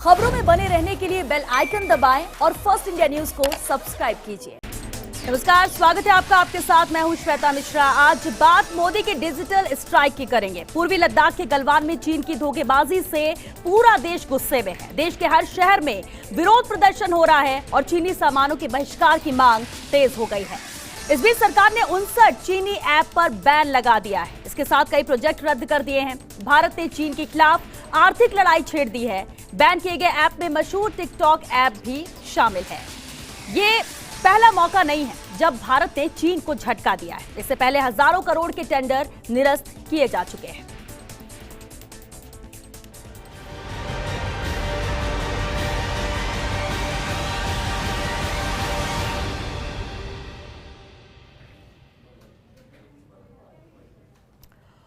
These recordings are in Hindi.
खबरों में बने रहने के लिए बेल आइकन दबाएं और फर्स्ट इंडिया न्यूज को सब्सक्राइब कीजिए। नमस्कार, स्वागत है आपका। आपके साथ मैं हूं श्वेता मिश्रा। आज बात मोदी के डिजिटल स्ट्राइक की करेंगे। पूर्वी लद्दाख के गलवान में चीन की धोखेबाजी से पूरा देश गुस्से में है। देश के हर शहर में विरोध प्रदर्शन हो रहा है और चीनी सामानों के बहिष्कार की मांग तेज हो गई है। इस बीच सरकार ने 59 चीनी ऐप पर बैन लगा दिया है। इसके साथ कई प्रोजेक्ट रद्द कर दिए हैं। भारत ने चीन के खिलाफ आर्थिक लड़ाई छेड़ दी है। बैन किए गए ऐप में मशहूर टिकटॉक ऐप भी शामिल है। ये पहला मौका नहीं है जब भारत ने चीन को झटका दिया है। इससे पहले हजारों करोड़ के टेंडर निरस्त किए जा चुके हैं।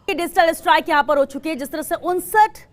डिजिटल स्ट्राइक यहां पर हो चुकी है। जिस तरह से 59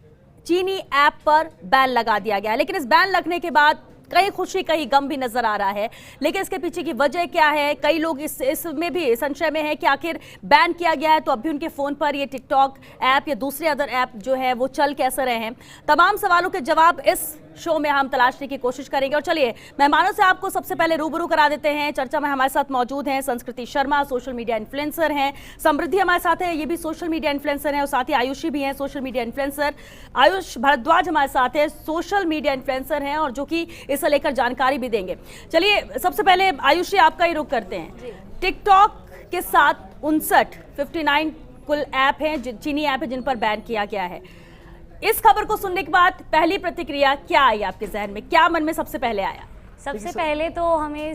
चीनी ऐप पर बैन लगा दिया गया है, लेकिन इस बैन लगने के बाद कहीं खुशी कहीं गम भी नजर आ रहा है। लेकिन इसके पीछे की वजह क्या है, कई लोग इसमें भी संशय में है कि आखिर बैन किया गया है तो अभी उनके फोन पर ये टिकटॉक ऐप या दूसरे अदर ऐप जो है वो चल कैसे रहे हैं। तमाम सवालों के जवाब इस शो में हम तलाशने की कोशिश करेंगे। और चलिए मेहमानों से आपको सबसे पहले रूबरू करा देते हैं। चर्चा में हमारे साथ मौजूद हैं संस्कृति शर्मा, सोशल मीडिया इन्फ्लुएंसर हैं। समृद्धि हमारे साथ है, ये भी सोशल मीडिया इन्फ्लुएंसर हैं। और साथ ही आयुषी भी हैं, social media influencer. Ayush Bhardwaj हमारे साथ है, सोशल मीडिया इन्फ्लुएंसर हैं और जो कि इसे लेकर जानकारी भी देंगे। चलिए सबसे पहले आयुषी आपका ही रुख करते हैं। टिकटॉक के साथ 59 कुल ऐप हैं, चीनी ऐप है जिन पर बैन किया गया है। इस खबर को सुनने के बाद पहली प्रतिक्रिया क्या आई आपके जहन में, क्या मन में सबसे पहले आया? सबसे पहले तो हमें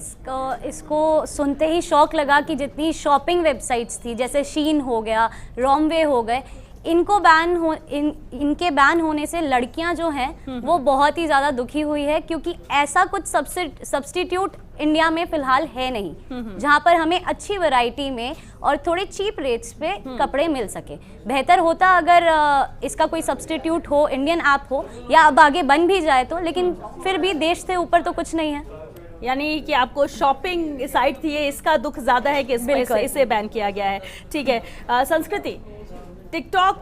इसको सुनते ही शौक लगा कि जितनी शॉपिंग वेबसाइट्स थी, जैसे शीन हो गया, रॉमवे हो गए, इनके बैन होने से लड़कियां जो हैं वो बहुत ही ज़्यादा दुखी हुई है, क्योंकि ऐसा कुछ सब्स्टिट्यूट इंडिया में फिलहाल है नहीं जहां पर हमें अच्छी वैरायटी में और थोड़े चीप रेट्स पे कपड़े मिल सके। बेहतर होता अगर इसका कोई सब्स्टिट्यूट हो, इंडियन ऐप हो, या अब आगे बन भी जाए तो, लेकिन फिर भी देश से ऊपर तो कुछ नहीं है। यानी कि आपको शॉपिंग साइट थी, इसका दुख ज्यादा है कि इसे बैन किया गया है। ठीक है, संस्कृति, टिकटॉक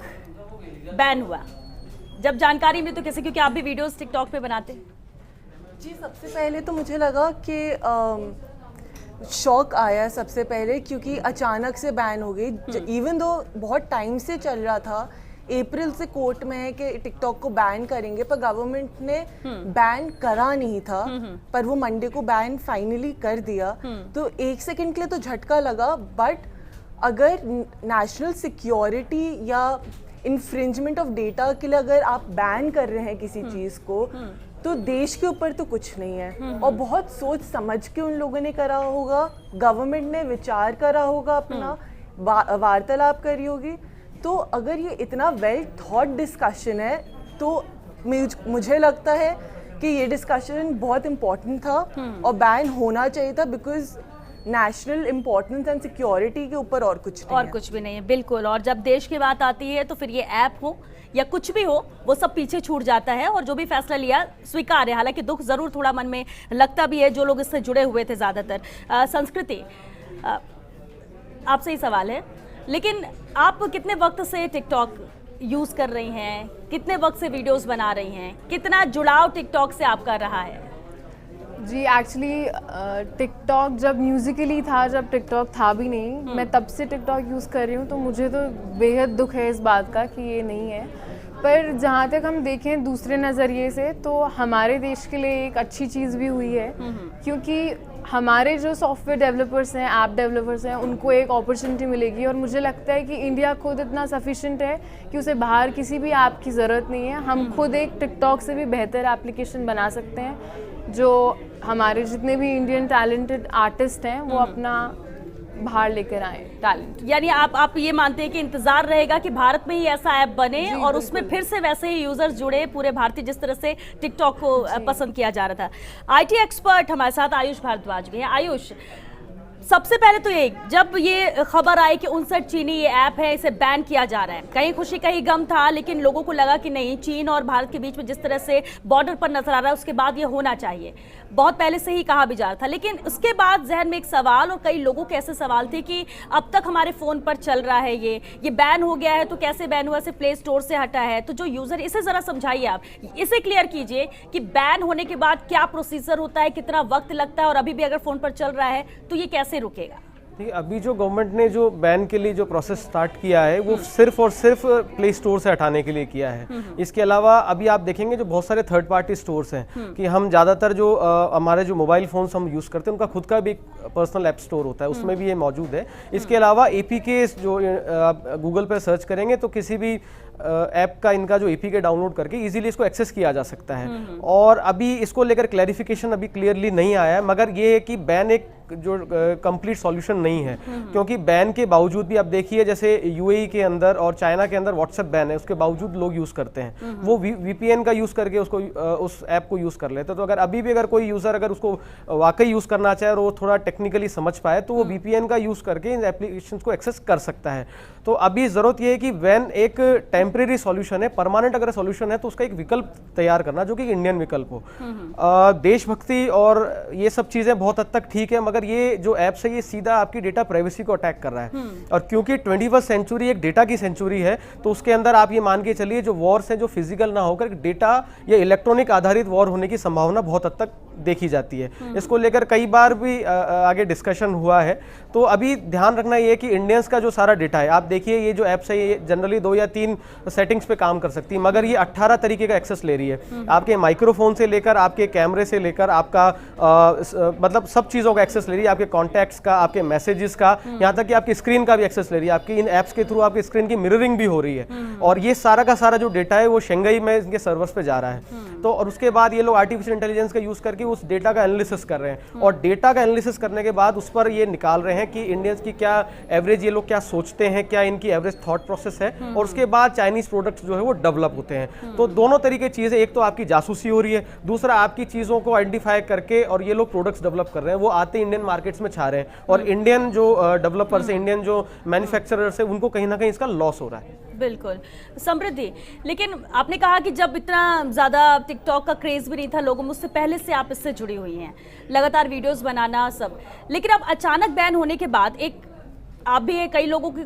बैन हुआ, जब जानकारी मिली तो कैसे, क्योंकि आप भी वीडियोस टिकटॉक पे बनाते हैं? जी, सबसे पहले तो मुझे लगा कि शौक आया सबसे पहले, क्योंकि अचानक से बैन हो गई। इवन दो बहुत टाइम से चल रहा था, अप्रैल से कोर्ट में है कि टिकटॉक को बैन करेंगे, पर गवर्नमेंट ने बैन करा नहीं था। पर वो मंडे को बैन फाइनली कर दिया। तो एक सेकंड के लिए तो झटका लगा, बट अगर नेशनल सिक्योरिटी या इन्फ्रिंजमेंट ऑफ डेटा के लिए अगर आप बैन कर रहे हैं किसी चीज़ को, तो देश के ऊपर तो कुछ नहीं है। और बहुत सोच समझ के उन लोगों ने करा होगा, गवर्नमेंट ने विचार करा होगा, अपना वार्तालाप करी होगी। तो अगर ये इतना वेल थॉट डिस्कशन है तो मुझे लगता है कि ये डिस्कशन बहुत इम्पोर्टेंट था और बैन होना चाहिए था, because national importance and security के ऊपर और कुछ भी नहीं है। बिल्कुल। और जब देश की बात आती है तो फिर ये ऐप हो या कुछ भी हो, वो सब पीछे छूट जाता है। और जो भी फैसला लिया स्वीकार है, हालांकि दुख जरूर थोड़ा मन में लगता भी है जो लोग इससे जुड़े हुए थे ज्यादातर। संस्कृति, आपसे ही सवाल है, लेकिन आप कितने वक्त से टिकटॉक यूज कर रही हैं, कितने वक्त से वीडियोस बना रही हैं, कितना जुड़ाव टिकटॉक से आपका रहा है? जी, एक्चुअली टिकटॉक जब म्यूज़िकली था, जब टिकटॉक था भी नहीं, मैं तब से टिकटॉक यूज़ कर रही हूँ। तो मुझे तो बेहद दुख है इस बात का कि ये नहीं है। पर जहाँ तक हम देखें दूसरे नज़रिए से, तो हमारे देश के लिए एक अच्छी चीज़ भी हुई है, क्योंकि हमारे जो सॉफ्टवेयर डेवलपर्स हैं, ऐप डेवलपर्स हैं, उनको एक अपॉर्चुनिटी मिलेगी। और मुझे लगता है कि इंडिया खुद इतना सफिशिएंट है कि उसे बाहर किसी भी ऐप की ज़रूरत नहीं है। हम खुद एक टिकटॉक से भी बेहतर एप्लीकेशन बना सकते हैं। जो हमारे जितने भी इंडियन टैलेंटेड आर्टिस्ट हैं वो अपना बाहर लेकर आए टैलेंट। यानी आप ये मानते हैं कि इंतजार रहेगा कि भारत में ही ऐसा ऐप बने और उसमें फिर से वैसे ही यूजर्स जुड़े पूरे भारतीय, जिस तरह से टिकटॉक को पसंद किया जा रहा था। आईटी एक्सपर्ट हमारे साथ आयुष भारद्वाज भी हैं। आयुष, सबसे पहले तो ये जब ये खबर आई कि 59 चीनी ये ऐप है, इसे बैन किया जा रहा है, कहीं खुशी कहीं गम था, लेकिन लोगों को लगा कि नहीं, चीन और भारत के बीच में जिस तरह से बॉर्डर पर नजर आ रहा है उसके बाद ये होना चाहिए, बहुत पहले से ही कहा भी जा रहा था। लेकिन उसके बाद जहन में एक सवाल, और कई लोगों के ऐसे सवाल थे कि अब तक हमारे फोन पर चल रहा है, ये बैन हो गया है तो कैसे बैन हुआ, सिर्फ प्ले स्टोर से हटा है, तो जो यूजर, इसे जरा समझाइए आप, इसे क्लियर कीजिए कि बैन होने के बाद क्या प्रोसीजर होता है, कितना वक्त लगता है, और अभी भी अगर फोन पर चल रहा है तो ये कैसे रुकेगा? अभी जो गवर्नमेंट ने जो बैन के लिए जो प्रोसेस स्टार्ट किया है वो सिर्फ और सिर्फ प्ले स्टोर से हटाने के लिए किया है। इसके अलावा अभी आप देखेंगे जो बहुत सारे थर्ड पार्टी स्टोर्स हैं कि हम ज़्यादातर जो हमारे जो मोबाइल फोन्स हम यूज़ करते हैं उनका खुद का भी एक पर्सनल ऐप स्टोर होता है, उसमें भी ये मौजूद है। इसके अलावा APK जो आप गूगल पर सर्च करेंगे तो किसी भी ऐप का इनका जो APK डाउनलोड करके इजीली इसको एक्सेस किया जा सकता है। और अभी इसको लेकर क्लैरिफिकेशन अभी क्लियरली नहीं आया है, मगर ये है कि बैन एक जो कंप्लीट सॉल्यूशन नहीं है, क्योंकि बैन के बावजूद भी आप देखिए जैसे UAE के अंदर और चाइना के अंदर व्हाट्सएप बैन है, उसके बावजूद लोग यूज़ करते हैं, वो VPN का यूज़ करके उसको उस ऐप को यूज़ कर लेते हैं। तो अगर अभी भी अगर कोई यूज़र अगर उसको वाकई यूज़ करना चाहे और वो थोड़ा टेक्निकली समझ पाए तो वो VPN का यूज़ करके इन एप्लीकेशन को एक्सेस कर सकता है। तो अभी ज़रूरत ये है कि वैन एक टेम्परेरी सॉल्यूशन है, परमानेंट अगर सॉल्यूशन है तो उसका एक विकल्प तैयार करना जो कि इंडियन विकल्प हो। देशभक्ति और ये सब चीज़ें बहुत हद तक ठीक है, मगर ये जो ऐप्स है ये सीधा आपकी डेटा प्राइवेसी को अटैक कर रहा है। और क्योंकि 21वीं सेंचुरी एक डेटा की सेंचुरी है, तो उसके अंदर आप ये मान के चलिए जो वॉर्स हैं जो फिजिकल ना होकर डेटा या इलेक्ट्रॉनिक आधारित वॉर होने की संभावना बहुत हद तक देखी जाती है। इसको लेकर कई बार भी आगे डिस्कशन हुआ है। तो अभी ध्यान रखना ये है कि इंडियंस का जो सारा डेटा है, आप देखिए ये जो ऐप्स है ये जनरली 2 या 3 सेटिंग्स पे काम कर सकती है, मगर ये 18 तरीके का एक्सेस ले रही है। आपके माइक्रोफोन से लेकर आपके कैमरे से लेकर आपका मतलब सब चीज़ों का एक्सेस ले रही है, आपके कॉन्टैक्ट्स का, आपके मैसेजेस का, यहाँ तक कि आपकी स्क्रीन का भी एक्सेस ले रही है। आपकी इन ऐप्स के थ्रू आपकी स्क्रीन की मिररिंग भी हो रही है, और ये सारा का सारा जो डेटा है वो शंघाई में इनके सर्वर्स पे जा रहा है। तो और उसके बाद ये लोग आर्टिफिशियल इंटेलिजेंस का यूज़ करके उस डेटा का एनालिसिस कर रहे हैं, और डेटा का एनालिसिस करने के बाद उस पर ये निकाल रहे हैं कि इंडियंस की क्या एवरेज, ये लोग क्या सोचते हैं, क्या इनकी एवरेज थॉट प्रोसेस है, और उसके बाद चाइनीज प्रोडक्ट्स जो है वो डेवलप होते हैं। तो दोनों तरीके चीज़ें, एक तो आपकी जासूसी हो रही है, दूसरा आपकी चीज़ों को आइडेंटिफाई करके और ये लोग प्रोडक्ट्स डेवलप कर रहे हैं, वो आते इंडियन मार्केट्स में छा रहे हैं, और इंडियन जो डेवलपर्स हैं, इंडियन जो मैन्युफैक्चरर्स हैं, उनको कहीं ना कहीं इसका लॉस हो रहा है। बिल्कुल समृद्धि, लेकिन आपने कहा कि जब इतना ज़्यादा टिकटॉक का क्रेज़ भी नहीं था लोगों में, उससे पहले से आप इससे जुड़ी हुई हैं, लगातार वीडियोस बनाना सब, लेकिन अब अचानक बैन होने के बाद एक आप भी कई लोगों की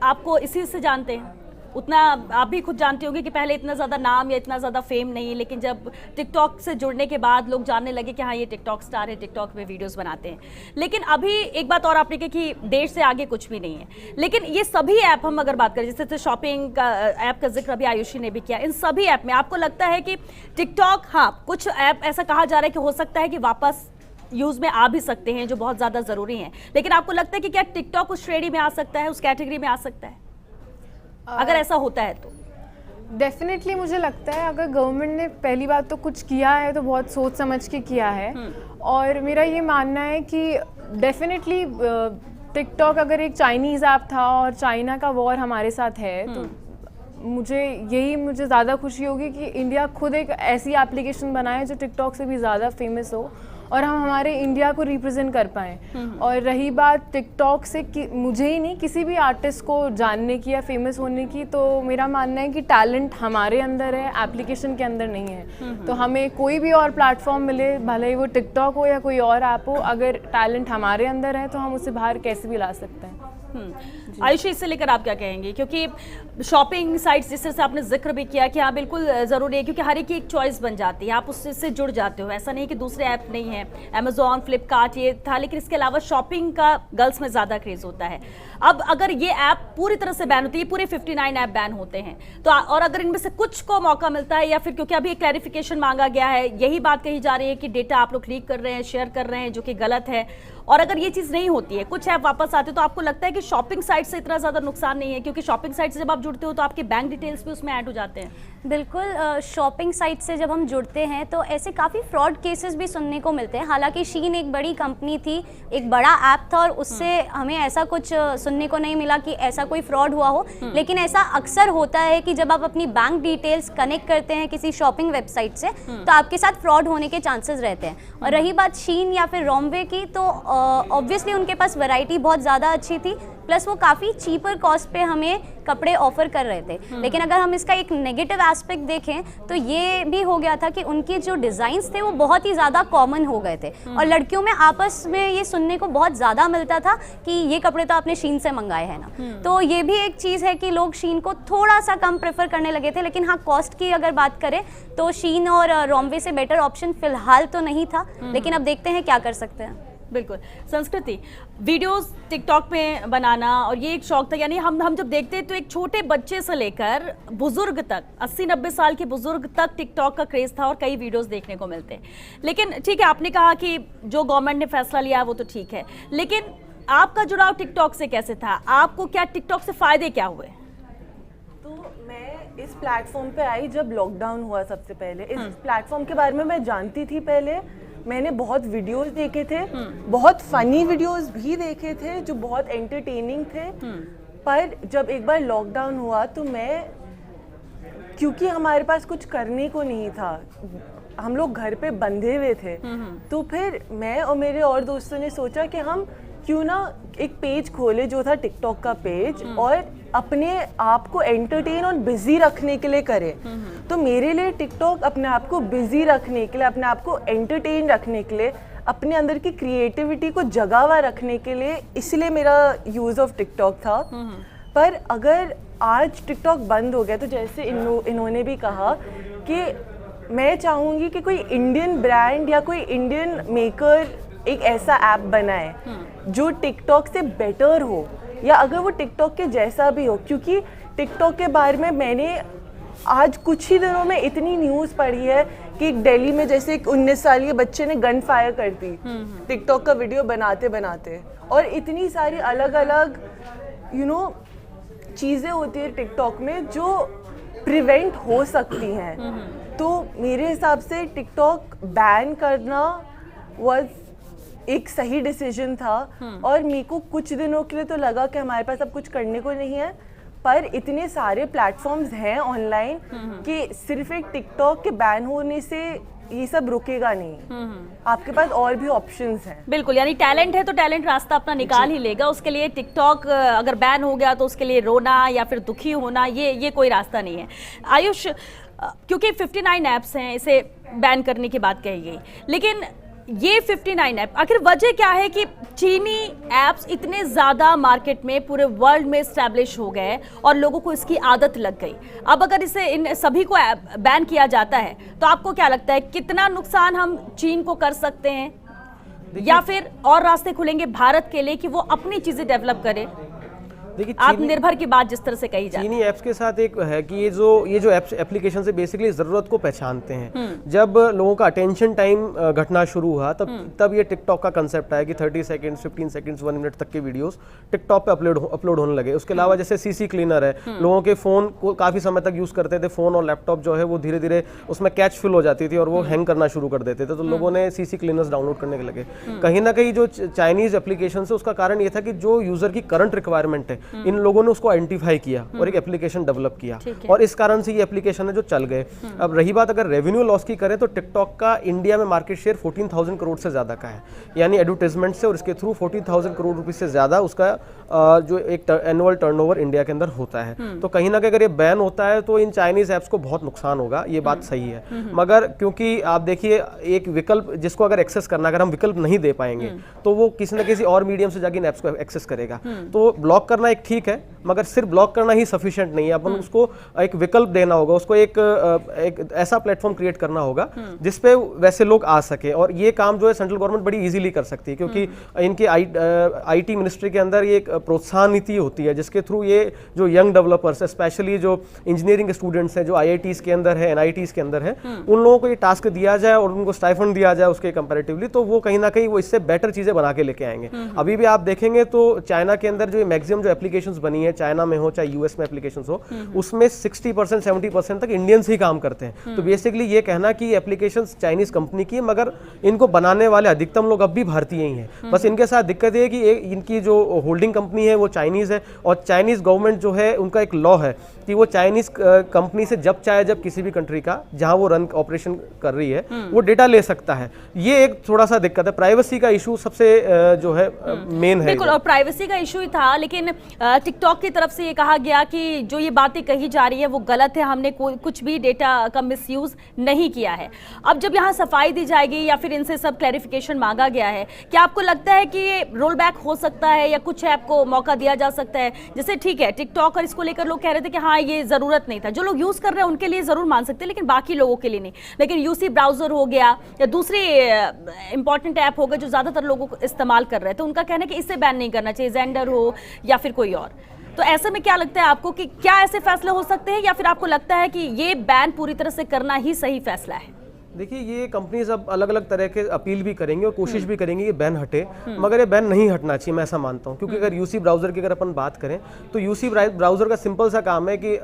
आपको इसी से जानते हैं, उतना आप भी खुद जानते होंगे कि पहले इतना ज़्यादा नाम या इतना ज़्यादा फेम नहीं, लेकिन जब टिकटॉक से जुड़ने के बाद लोग जानने लगे कि हाँ ये टिकटॉक स्टार है, टिकटॉक में वीडियोस बनाते हैं। लेकिन अभी एक बात और आपने कही कि देश से आगे कुछ भी नहीं है, लेकिन ये सभी ऐप हम अगर बात करें, जैसे शॉपिंग का ऐप का जिक्र अभी आयुषी ने भी किया, इन सभी ऐप में आपको लगता है कि टिकटॉक, हाँ कुछ ऐप ऐसा कहा जा रहा है कि हो सकता है कि वापस यूज में आ भी सकते हैं जो बहुत ज़्यादा ज़रूरी हैं, लेकिन आपको लगता है कि क्या टिकटॉक उस श्रेणी में आ सकता है, उस कैटेगरी में आ सकता है अगर ऐसा होता है तो? डेफिनेटली मुझे लगता है अगर गवर्नमेंट ने पहली बात तो कुछ किया है तो बहुत सोच समझ के किया है, और मेरा ये मानना है कि डेफिनेटली टिकटॉक अगर एक चाइनीज़ ऐप था और चाइना का वॉर हमारे साथ है, तो मुझे ज़्यादा खुशी होगी कि इंडिया खुद एक ऐसी एप्लीकेशन बनाए जो टिकटॉक से भी ज़्यादा फेमस हो और हम हमारे इंडिया को रिप्रेजेंट कर पाएँ। और रही बात टिकटॉक से मुझे ही नहीं किसी भी आर्टिस्ट को जानने की या फेमस होने की, तो मेरा मानना है कि टैलेंट हमारे अंदर है, एप्लीकेशन के अंदर नहीं है। तो हमें कोई भी और प्लेटफॉर्म मिले, भले ही वो टिकटॉक हो या कोई और ऐप हो, अगर टैलेंट हमारे अंदर है तो हम उसे बाहर कैसे भी ला सकते हैं। आयुषी, इससे लेकर आप क्या कहेंगे, क्योंकि शॉपिंग साइट्स जिस तरह से आपने जिक्र भी किया कि हाँ बिल्कुल ज़रूरी है, क्योंकि हर एक की एक चॉइस बन जाती है, आप उससे जुड़ जाते हो, ऐसा नहीं कि दूसरे ऐप नहीं है, अमेजोन, फ्लिपकार्ट ये था, लेकिन इसके अलावा शॉपिंग का गर्ल्स में ज़्यादा क्रेज़ होता है। अब अगर ये ऐप पूरी तरह से बैन होती है, पूरे 59 ऐप बैन होते हैं, तो और अगर इनमें से कुछ को मौका मिलता है, या फिर क्योंकि अभी एक क्लैरिफिकेशन मांगा गया है, यही बात कही जा रही है कि डेटा आप लोग लीक कर रहे हैं, शेयर कर रहे हैं, जो कि गलत है, और अगर ये चीज़ नहीं होती है, कुछ ऐप वापस आते, तो आपको लगता है कि शॉपिंग साइट से इतना ज़्यादा नुकसान नहीं है, क्योंकि शॉपिंग साइट से जब आप जुड़ते हो तो आपके बैंक डिटेल्स भी उसमें ऐड हो जाते हैं? बिल्कुल, शॉपिंग साइट से जब हम जुड़ते हैं तो ऐसे काफ़ी फ्रॉड केसेस भी सुनने को मिलते हैं। हालांकि शीन एक बड़ी कंपनी थी, एक बड़ा ऐप था, और उससे हमें ऐसा कुछ सुनने को नहीं मिला कि ऐसा कोई फ्रॉड हुआ हो, लेकिन ऐसा अक्सर होता है कि जब आप अपनी बैंक डिटेल्स कनेक्ट करते हैं किसी शॉपिंग वेबसाइट से, तो आपके साथ फ्रॉड होने के चांसेस रहते हैं। और रही बात शीन या फिर रोमवे की, तो ऑब्वियसली उनके पास वैरायटी बहुत ज़्यादा अच्छी थी, प्लस वो काफ़ी चीपर कॉस्ट पे हमें कपड़े ऑफर कर रहे थे। लेकिन अगर हम इसका एक नेगेटिव एस्पेक्ट देखें तो ये भी हो गया था कि उनके जो डिज़ाइंस थे वो बहुत ही ज़्यादा कॉमन हो गए थे, और लड़कियों में आपस में ये सुनने को बहुत ज़्यादा मिलता था कि ये कपड़े तो आपने शीन से मंगाए हैं ना। तो ये भी एक चीज़ है कि लोग शीन को थोड़ा सा कम प्रेफर करने लगे थे। लेकिन हाँ, कॉस्ट की अगर बात करें तो शीन और रॉमवे से बेटर ऑप्शन फिलहाल तो नहीं था, लेकिन अब देखते हैं क्या कर सकते हैं। बिल्कुल। संस्कृति, वीडियोस टिकटॉक में बनाना और ये एक शौक था, यानी हम जब देखते हैं तो एक छोटे बच्चे से लेकर बुजुर्ग तक, 80-90 साल के बुजुर्ग तक टिकटॉक का क्रेज था और कई वीडियोस देखने को मिलते हैं। लेकिन ठीक है, आपने कहा कि जो गवर्नमेंट ने फैसला लिया वो तो ठीक है, लेकिन आपका जुड़ाव टिकटॉक से कैसे था? आपको क्या टिकटॉक से फायदे क्या हुए? तो मैं इस प्लेटफॉर्म पे आई जब लॉकडाउन हुआ। सबसे पहले इस प्लेटफॉर्म के बारे में मैं जानती थी पहले, मैंने बहुत वीडियोस देखे थे, बहुत फनी वीडियोस भी देखे थे जो बहुत एंटरटेनिंग थे। पर जब एक बार लॉकडाउन हुआ तो मैं, क्योंकि हमारे पास कुछ करने को नहीं था, हम लोग घर पे बंधे हुए थे, तो फिर मैं और मेरे और दोस्तों ने सोचा कि हम क्यों ना एक पेज खोले जो था टिकटॉक का पेज, और अपने आप को एंटरटेन और बिजी रखने के लिए करें। तो मेरे लिए टिकटॉक अपने आप को बिजी रखने के लिए, अपने आप को एंटरटेन रखने के लिए, अपने अंदर की क्रिएटिविटी को जगा हुआ रखने के लिए, इसलिए मेरा यूज़ ऑफ टिकटॉक था। पर अगर आज टिकटॉक बंद हो गया तो जैसे इन्होंने भी कहा कि मैं चाहूँगी कि कोई इंडियन ब्रांड या कोई इंडियन मेकर एक ऐसा ऐप बनाए जो टिकटॉक से बेटर हो, या अगर वो टिकटॉक के जैसा भी हो। क्योंकि टिकटॉक के बारे में मैंने आज कुछ ही दिनों में इतनी न्यूज़ पढ़ी है कि दिल्ली में जैसे एक 19 साल के बच्चे ने गन फायर कर दी टिकटॉक का वीडियो बनाते बनाते, और इतनी सारी अलग अलग चीज़ें होती है टिकटॉक में जो प्रिवेंट हो सकती हैं। तो मेरे हिसाब से टिकटॉक बैन करना वाज एक सही डिसीजन था। और मेरे को कुछ दिनों के लिए तो लगा कि हमारे पास अब कुछ करने को नहीं है, पर इतने सारे प्लेटफॉर्म्स हैं ऑनलाइन कि सिर्फ एक टिकटॉक के बैन होने से ये सब रुकेगा नहीं। आपके पास और भी ऑप्शंस हैं। बिल्कुल, यानी टैलेंट है तो टैलेंट रास्ता अपना निकाल ही लेगा। उसके लिए टिकटॉक अगर बैन हो गया तो उसके लिए रोना या फिर दुखी होना ये कोई रास्ता नहीं है। आयुष, क्योंकि 59 ऐप्स हैं इसे बैन करने की बात कही गई, लेकिन ये 59 ऐप, आखिर वजह क्या है कि चीनी ऐप्स इतने ज़्यादा मार्केट में पूरे वर्ल्ड में एस्टैब्लिश हो गए और लोगों को इसकी आदत लग गई? अब अगर इसे इन सभी को बैन किया जाता है तो आपको क्या लगता है कितना नुकसान हम चीन को कर सकते हैं, या फिर और रास्ते खुलेंगे भारत के लिए कि वो अपनी चीज़ें डेवलप करे? देखिए, आत्मनिर्भर की बात जिस तरह से कही जाती है, चीनी ऐप्स के साथ एक है कि ये जो ऐप्स एप्लीकेशन से बेसिकली ज़रूरत को पहचानते हैं। जब लोगों का अटेंशन टाइम घटना शुरू हुआ तब ये टिकटॉक का कंसेप्ट आया कि 30 सेकंड्स, 15 सेकंड्स, 1 मिनट तक के वीडियोस टिकटॉक पे अपलोड होने लगे। उसके अलावा जैसे सीसी क्लीनर है, लोगों के फ़ोन को काफ़ी समय तक यूज़ करते थे, फ़ोन और लैपटॉप जो है वो धीरे धीरे उसमें कैच फिल हो जाती थी और वो हैंग करना शुरू कर देते थे, तो लोगों ने सीसी क्लीनर्स डाउनलोड करने के लगे। कहीं ना कहीं जो चाइनीज़ एप्लीकेशन है उसका कारण ये था कि जो यूज़र की करंट रिक्वायरमेंट है, इन लोगों ने उसको आइडेंटिफाई किया और एक एप्लीकेशन डेवलप किया, और इस कारण से ये एप्लीकेशन है जो चल गए। अब रही बात अगर रेवेन्यू लॉस की करें तो टिकटॉक का इंडिया में मार्केट शेयर 14,000 करोड़ से ज़्यादा का है, यानी एडवर्टाइजमेंट से और इसके थ्रू 14,000 करोड़ रुपए से ज़्यादा उसका जो एक एनुअल टर्नओवर इंडिया के अंदर होता है। तो कहीं ना कहीं अगर ये बैन होता है तो इन चाइनीज ऐप्स को बहुत नुकसान होगा, ये बात सही है। मगर क्योंकि आप देखिए, एक विकल्प जिसको अगर एक्सेस करना, अगर हम विकल्प नहीं दे पाएंगे तो वो किसी न किसी और मीडियम से जाके इन ऐप्स को एक्सेस करेगा। तो ब्लॉक करना एक ठीक है, मगर सिर्फ ब्लॉक करना ही सफिशिएंट नहीं है। अपन उसको एक विकल्प देना होगा, उसको एक ऐसा प्लेटफॉर्म क्रिएट करना होगा जिसपे वैसे लोग आ सके, और ये काम जो है सेंट्रल गवर्नमेंट बड़ी इजीली कर सकती है, क्योंकि इनके आईटी मिनिस्ट्री के अंदर ये एक प्रोत्साहन नीति होती है जिसके थ्रू ये जो यंग डेवलपर्स, स्पेशली जो इंजीनियरिंग स्टूडेंट्स हैं जो आईआईटीज के अंदर है, एनआईटीज के अंदर है, उन लोगों को ये टास्क दिया जाए और उनको स्टाइफंड दिया जाए उसके कंपैरेटिवली, तो वो कहीं ना कहीं वो इससे बेटर चीजें बना के लेके आएंगे। अभी भी आप देखेंगे तो चाइना के अंदर जो मैक्सिमम जो एप्लीकेशंस बनी है, चाइना में हो चाहे यूएस में एप्लीकेशंस हो, उसमें 60% 70% तक इंडियंस ही काम करते हैं। तो बेसिकली ये कहना कि ये एप्लीकेशंस चाइनीज कंपनी की है, मगर इनको बनाने वाले अधिकतम लोग अब भी भारतीय ही हैं। बस इनके साथ दिक्कत ये है कि इनकी जो होल्डिंग कंपनी है वो चाइनीज है, और चाइनीज गवर्नमेंट जो है उनका एक लॉ है कि वो चाइनीज कंपनी से जब चाहे जब किसी भी कंट्री का जहां वो रन ऑपरेशन कर रही है वो डेटा ले सकता है। ये एक थोड़ा सा दिक्कत है, प्राइवेसी का इशू सबसे जो है मेन है। बिल्कुल, और प्राइवेसी का इशू ही था, लेकिन टिकटॉक की तरफ से ये कहा गया कि जो ये बातें कही जा रही है वो गलत है, हमने कुछ भी डेटा का मिसयूज नहीं किया है। अब जब यहाँ सफाई दी जाएगी या फिर इनसे सब क्लैरिफिकेशन मांगा गया है, क्या आपको लगता है कि ये रोल बैक हो सकता है या कुछ ऐप को मौका दिया जा सकता है? जैसे ठीक है, टिकटॉक और इसको लेकर लोग कह रहे थे कि हाँ ये जरूरत नहीं था, जो लोग यूज कर रहे हैं उनके लिए जरूर मान सकते हैं, लेकिन बाकी लोगों के लिए नहीं। लेकिन यूसी ब्राउजर हो गया या दूसरी इंपॉर्टेंट ऐप हो गए जो ज्यादातर लोगों को इस्तेमाल कर रहे हैं, तो उनका कहना है कि इसे बैन नहीं करना चाहिए, जेंडर हो या फिर कोई और। तो ऐसे में क्या लगता है आपको कि क्या ऐसे फैसले हो सकते हैं, या फिर आपको लगता है कि ये बैन पूरी तरह से करना ही सही फैसला है? देखिए, ये कंपनीज अब अलग अलग तरह के अपील भी करेंगी और कोशिश भी करेंगी कि बैन हटे, मगर ये बैन नहीं हटना चाहिए, मैं ऐसा मानता हूँ। क्योंकि अगर यूसी ब्राउजर की अगर अपन बात करें तो यूसी ब्राउजर का सिंपल सा काम है कि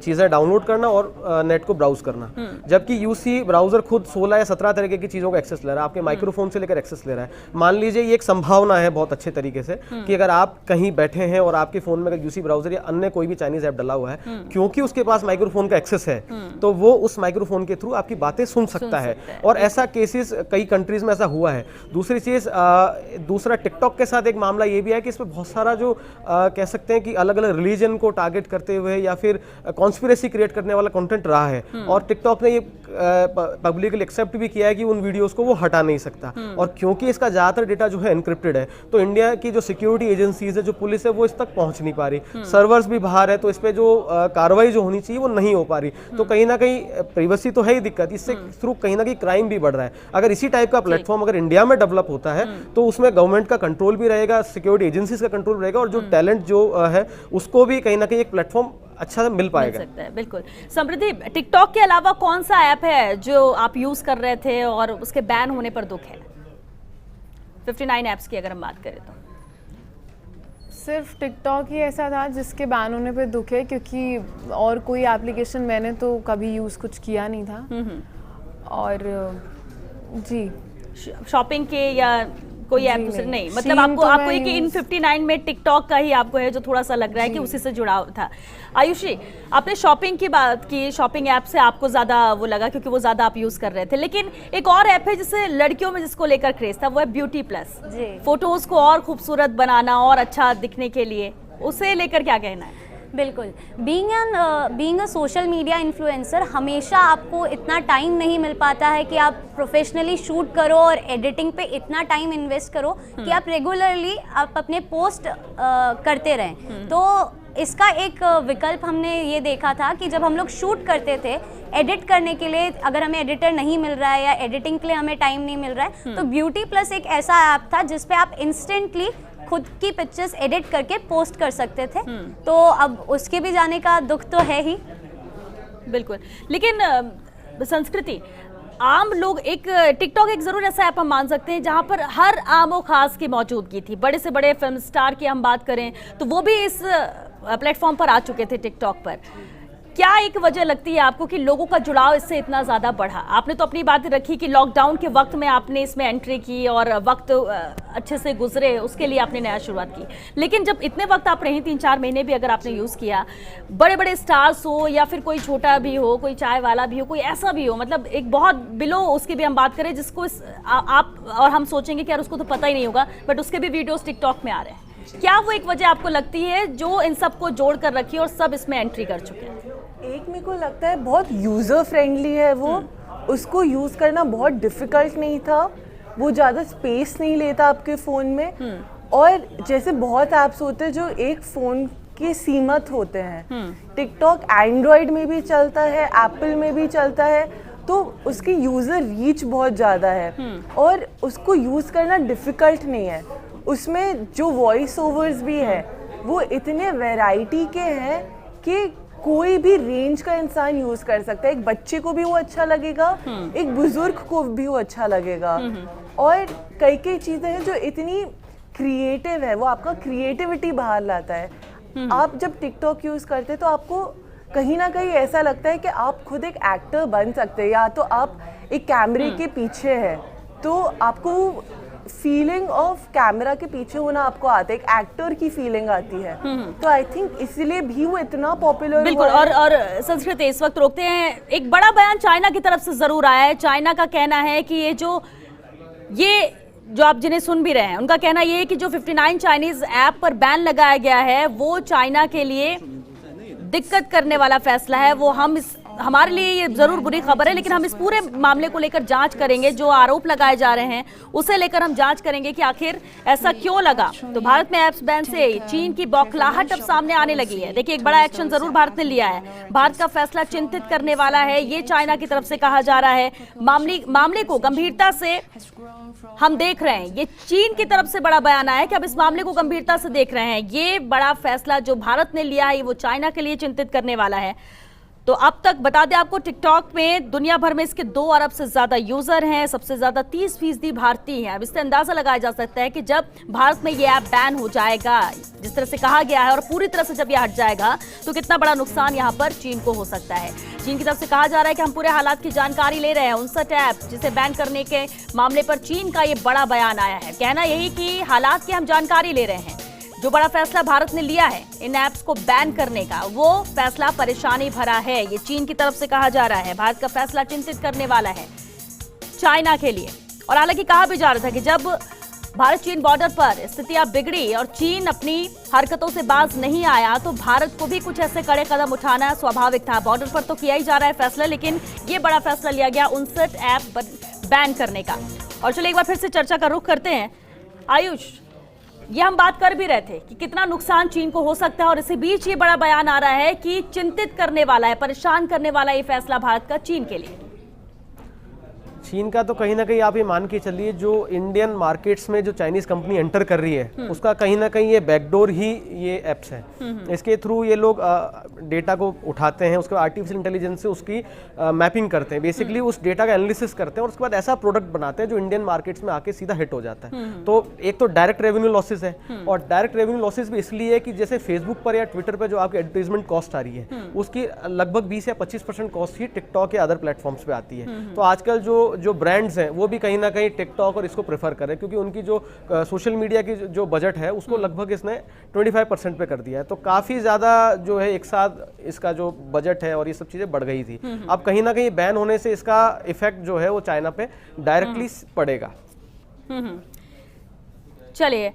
चीज़ें डाउनलोड करना और नेट को ब्राउज करना, जबकि यूसी ब्राउजर खुद 16 या 17 तरीके की चीज़ों को एक्सेस ले रहा है, आपके माइक्रोफोन से लेकर एक्सेस ले रहा है। मान लीजिए ये एक संभावना है बहुत अच्छे तरीके से कि अगर आप कहीं बैठे हैं और आपके फोन में अगर यूसी ब्राउजर या अन्य कोई भी चाइनीज ऐप डला हुआ है, क्योंकि उसके पास माइक्रोफोन का एक्सेस है, तो वो उस माइक्रोफोन के थ्रू आपकी बातें सुन सकता है। और ऐसा केसेस कई कंट्रीज में ऐसा हुआ है। दूसरी चीज़, दूसरा टिकटॉक के साथ एक मामला ये भी है कि इसमें बहुत सारा जो कह सकते हैं कि अलग अलग रिलीजन को टारगेट करते हुए या फिर कॉन्स्पिरेसी क्रिएट करने वाला कंटेंट रहा है, और टिकटॉक ने ये पब्लिकली एक्सेप्ट भी किया है कि उन वीडियोस को वो हटा नहीं सकता। और क्योंकि इसका ज़्यादातर डेटा जो है एनक्रिप्टेड है, तो इंडिया की जो सिक्योरिटी एजेंसीज है, जो पुलिस है, वो इस तक पहुंच नहीं पा रही, सर्वर्स भी बाहर है, तो इस पर जो कार्रवाई जो होनी चाहिए वो नहीं हो पा रही। तो कहीं ना कहीं प्राइवेसी तो है ही दिक्कत, इससे थ्रू कहीं ना कहीं क्राइम भी बढ़ रहा है। अगर इसी टाइप का प्लेटफॉर्म अगर इंडिया में डेवलप होता है तो उसमें गवर्नमेंट का कंट्रोल भी रहेगा, सिक्योरिटी एजेंसीज का कंट्रोल रहेगा, और जो टैलेंट जो है उसको भी कहीं ना कहीं एक प्लेटफॉर्म अच्छा मिल पाएगा। मिल सकता है, बिल्कुल। समृद्धि, टिकटॉक के अलावा कौन सा ऐप है जो आप यूज कर रहे थे और उसके बैन होने पर दुख है? 59 ऐप्स की अगर हम बात करें तो सिर्फ टिकटॉक ही ऐसा था जिसके बैन होने पे दुख है, क्योंकि और कोई एप्लीकेशन मैंने तो कभी यूज़ कुछ किया नहीं था। और जी, शॉपिंग के या कोई ऐप दूसरे नहीं, मतलब आपको ये कि इन 59 में टिकटॉक का ही आपको है जो थोड़ा सा लग रहा है कि उसी से जुड़ाव था। आयुषी, आपने शॉपिंग की बात की, शॉपिंग ऐप से आपको ज्यादा वो लगा क्योंकि वो ज्यादा आप यूज कर रहे थे, लेकिन एक और ऐप है जिससे लड़कियों में जिसको लेकर क्रेज था, वो है ब्यूटी प्लस। फोटोज को और खूबसूरत बनाना और अच्छा दिखने के लिए, उसे लेकर क्या कहना है? बिल्कुल, being a social media influencer, हमेशा आपको इतना टाइम नहीं मिल पाता है कि आप प्रोफेशनली शूट करो और एडिटिंग पे इतना टाइम इन्वेस्ट करो कि आप रेगुलरली आप अपने पोस्ट करते रहें। तो इसका एक विकल्प हमने ये देखा था कि जब हम लोग शूट करते थे, एडिट करने के लिए अगर हमें एडिटर नहीं मिल रहा है या एडिटिंग के लिए हमें टाइम नहीं मिल रहा है, तो ब्यूटी प्लस एक ऐसा ऐप था जिस पे आप इंस्टेंटली खुद की पिक्चर्स एडिट करके पोस्ट कर सकते थे। तो अब उसके भी जाने का दुख तो है ही। बिल्कुल, लेकिन संस्कृति, आम लोग, एक टिकटॉक एक जरूर ऐसा ऐप हम मान सकते हैं जहां पर हर आमो खास की मौजूदगी थी। बड़े से बड़े फिल्म स्टार की हम बात करें तो वो भी इस प्लेटफॉर्म पर आ चुके थे, टिकटॉक पर। क्या एक वजह लगती है आपको कि लोगों का जुड़ाव इससे इतना ज़्यादा बढ़ा? आपने तो अपनी बात रखी कि लॉकडाउन के वक्त में आपने इसमें एंट्री की और वक्त अच्छे से गुजरे, उसके लिए आपने नया शुरुआत की, लेकिन जब इतने वक्त आप रहे, 3-4 महीने भी अगर आपने यूज़ किया, बड़े बड़े स्टार्स हो या फिर कोई छोटा भी हो, कोई चाय वाला भी हो, कोई ऐसा भी हो, मतलब एक बहुत बिलो उसकी भी हम बात करें जिसको आप और हम सोचेंगे कि यार उसको तो पता ही नहीं होगा, बट उसके भी वीडियोज़ टिकटॉक में आ रहे हैं। क्या वो एक वजह आपको लगती है जो इन सबको जोड़ कर रखी है और सब इसमें एंट्री कर चुके हैं? एक मेरे को लगता है बहुत यूज़र फ्रेंडली है वो, उसको यूज़ करना बहुत डिफ़िकल्ट नहीं था, वो ज़्यादा स्पेस नहीं लेता आपके फ़ोन में, और जैसे बहुत ऐप्स होते हैं जो एक फ़ोन के सीमित होते हैं, टिकटॉक एंड्रॉयड में भी चलता है, एप्पल में भी चलता है, तो उसकी यूज़र रीच बहुत ज़्यादा है और उसको यूज़ करना डिफ़िकल्ट नहीं है। उसमें जो वॉइस ओवर्स भी है वो इतने वैरायटी के हैं कि कोई भी रेंज का इंसान यूज कर सकता है। एक बच्चे को भी वो अच्छा लगेगा, एक बुजुर्ग को भी वो अच्छा लगेगा, और कई चीजें हैं जो इतनी क्रिएटिव है, वो आपका क्रिएटिविटी बाहर लाता है। आप जब टिकटॉक यूज़ करते हैं तो आपको कहीं ना कहीं ऐसा लगता है कि आप खुद एक एक्टर बन सकते हैं, या तो आप एक कैमरे के पीछे हैं तो आपको फीलिंग ऑफ कैमरा के पीछे होना आपको आता है, एक एक्टर की फीलिंग आती है। तो आई थिंक इसलिए भी वो इतना पॉपुलर बिल्कुल। और संस्कृति, इस वक्त रोकते हैं, एक बड़ा बयान चाइना की तरफ से जरूर आया है। चाइना का कहना है कि ये जो आप जिन्हें सुन भी रहे हैं, उनका कहना ये है कि जो 59 चाइनीज ऐप पर बैन लगाया गया है वो चाइना के लिए दिक्कत करने वाला फैसला है। वो हमारे लिए ये जरूर बुरी खबर है, लेकिन हम इस पूरे मामले को लेकर जांच करेंगे। जो आरोप लगाए जा रहे हैं उसे लेकर हम जांच करेंगे कि आखिर ऐसा क्यों लगा। तो भारत में ऐप्स बैन से चीन की बौखलाहट अब सामने आने लगी है। देखिए, एक बड़ा एक्शन जरूर भारत ने लिया है। भारत का फैसला चिंतित करने वाला है, ये चाइना की तरफ से कहा जा रहा है। मामले को गंभीरता से हम देख रहे हैं। ये चीन की तरफ से बड़ा बयान आया है कि अब इस मामले को गंभीरता से देख रहे हैं। ये बड़ा फैसला जो भारत ने लिया है वो चाइना के लिए चिंतित करने वाला है। तो अब तक बता दें आपको, टिकटॉक में दुनिया भर में इसके 2 अरब से ज्यादा यूजर हैं, सबसे ज्यादा 30% भारतीय हैं। अब इससे अंदाजा लगाया जा सकता है कि जब भारत में ये ऐप बैन हो जाएगा, जिस तरह से कहा गया है, और पूरी तरह से जब ये हट जाएगा तो कितना बड़ा नुकसान यहाँ पर चीन को हो सकता है। चीन की तरफ से कहा जा रहा है कि हम पूरे हालात की जानकारी ले रहे हैं। 59 ऐप जिसे बैन करने के मामले पर चीन का ये बड़ा बयान आया है। कहना यही कि हालात की हम जानकारी ले रहे हैं। जो बड़ा फैसला भारत ने लिया है इन ऐप्स को बैन करने का, वो फैसला परेशानी भरा है, ये चीन की तरफ से कहा जा रहा है। भारत का फैसला चिंतित करने वाला है चाइना के लिए। और हालांकि कहा भी जा रहा था कि जब भारत चीन बॉर्डर पर स्थितियां बिगड़ी और चीन अपनी हरकतों से बाज नहीं आया तो भारत को भी कुछ ऐसे कड़े कदम उठाना स्वाभाविक था। बॉर्डर पर तो किया ही जा रहा है फैसला, लेकिन ये बड़ा फैसला लिया गया 59 ऐप बैन करने का। और चलिए एक बार फिर से चर्चा का रुख करते हैं। आयुष, ये हम बात कर भी रहे थे कि कितना नुकसान चीन को हो सकता है, और इसी बीच ये बड़ा बयान आ रहा है कि चिंतित करने वाला है, परेशान करने वाला ये फैसला भारत का चीन के लिए। चीन का तो कहीं ना कहीं आप ये मान के चलिए, जो इंडियन मार्केट्स में जो चाइनीज कंपनी एंटर कर रही है उसका कहीं ना कहीं ये बैकडोर ही ये ऐप्स हैं। इसके थ्रू ये लोग डेटा को उठाते हैं, उसके बाद आर्टिफिशियल इंटेलिजेंस से उसकी मैपिंग करते हैं, बेसिकली उस डेटा का एनालिसिस करते हैं और उसके बाद ऐसा प्रोडक्ट बनाते हैं जो इंडियन मार्केट्स में आके सीधा हिट हो जाता है। तो एक तो डायरेक्ट रेवेन्यू लॉसेस है, और डायरेक्ट रेवेन्यू लॉसेस भी इसलिए है कि जैसे फेसबुक पर या ट्विटर पर जो आपकी एडवर्टाइजमेंट कॉस्ट आ रही है उसकी लगभग 20 या 25% कॉस्ट ही टिकटॉक या अदर प्लेटफॉर्म्स पे आती है। तो आजकल जो ब्रांड्स हैं वो भी कहीं ना कहीं टिकटॉक और इसको प्रेफर कर रहे हैं, क्योंकि उनकी जो सोशल मीडिया की जो बजट है उसको लगभग इसने 25% पे कर दिया है। तो काफ़ी ज़्यादा जो है एक साथ इसका जो बजट है और ये सब चीज़ें बढ़ गई थी। अब कहीं ना कहीं बैन होने से इसका इफेक्ट जो है वो चाइना पे डायरेक्टली पड़ेगा। चलिए,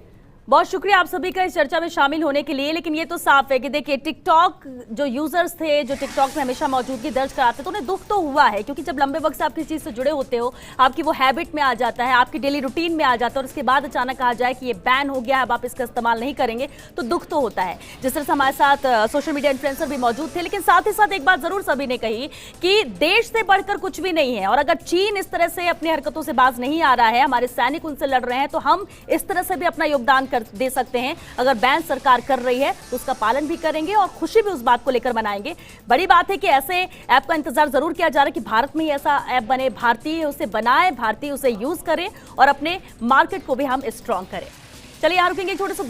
बहुत शुक्रिया आप सभी का इस चर्चा में शामिल होने के लिए। लेकिन ये तो साफ है कि देखिए, टिकटॉक जो यूजर्स थे, जो टिकटॉक में हमेशा मौजूदगी दर्ज कराते, तो उन्हें दुख तो हुआ है, क्योंकि जब लंबे वक्त से आप किसी चीज से जुड़े होते हो, आपकी वो हैबिट में आ जाता है, आपकी डेली रूटीन में आ जाता है, और उसके बाद अचानक कहा जाए कि ये बैन हो गया, अब आप इसका इस्तेमाल नहीं करेंगे, तो दुख तो होता है। जिस तरह से हमारे साथ सोशल मीडिया इन्फ्लुएंसर भी मौजूद थे, लेकिन साथ ही साथ एक बात जरूर सभी ने कही कि देश से बढ़कर कुछ भी नहीं है, और अगर चीन इस तरह से अपनी हरकतों से बाज नहीं आ रहा है, हमारे सैनिक उनसे लड़ रहे हैं, तो हम इस तरह से भी अपना योगदान दे सकते हैं। अगर बैन सरकार कर रही है तो उसका पालन भी करेंगे और खुशी भी उस बात को लेकर मनाएंगे। बड़ी बात है कि ऐसे ऐप का इंतजार जरूर किया जा रहा है कि भारत में ही ऐसा ऐप बने, भारतीय उसे बनाए, भारतीय उसे यूज करें और अपने मार्केट को भी हम स्ट्रॉन्ग करें। चलिए, यहाँ रुकेंगे, छोटे से